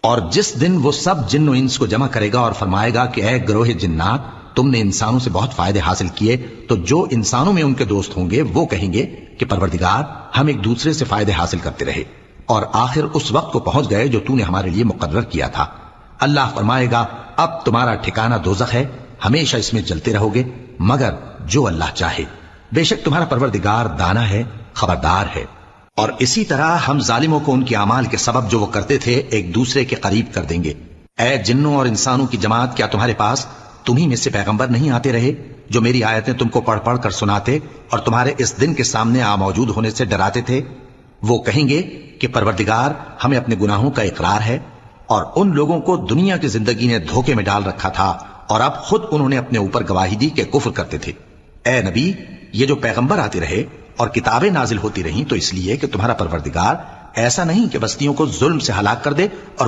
اور جس دن وہ سب جن و انس کو جمع کرے گا اور فرمائے گا کہ اے گروہ جنات، تم نے انسانوں سے بہت فائدے حاصل کیے، تو جو انسانوں میں ان کے دوست ہوں گے وہ کہیں گے کہ پروردگار، ہم ایک دوسرے سے فائدے حاصل کرتے رہے اور آخر اس وقت کو پہنچ گئے جو تو نے ہمارے لیے مقرر کیا تھا۔ اللہ فرمائے گا اب تمہارا ٹھکانہ دوزخ ہے، ہمیشہ اس میں جلتے رہو گے مگر جو اللہ چاہے، بے شک تمہارا پروردگار دانا ہے، خبردار ہے۔ اور اسی طرح ہم ظالموں کو ان کے اعمال کے سبب جو وہ کرتے تھے ایک دوسرے کے قریب کر دیں گے۔ اے جنوں اور انسانوں کی جماعت، کیا تمہارے پاس تمہیں میں سے پیغمبر نہیں آتے رہے جو میری آیتیں تم کو پڑھ پڑھ کر سناتے اور تمہارے اس دن کے سامنے موجود ہونے سے ڈراتے تھے؟ وہ کہیں گے کہ پروردگار، ہمیں اپنے گناہوں کا اقرار ہے اور ان لوگوں کو دنیا کی زندگی نے دھوکے میں ڈال رکھا تھا اور اب خود انہوں نے اپنے اوپر گواہی دی کہ کفر کرتے تھے۔ اے نبی، یہ جو پیغمبر آتے رہے اور کتابیں نازل ہوتی رہیں تو اس لیے کہ تمہارا پروردگار ایسا نہیں کہ بستیوں کو ظلم سے ہلاک کر دے اور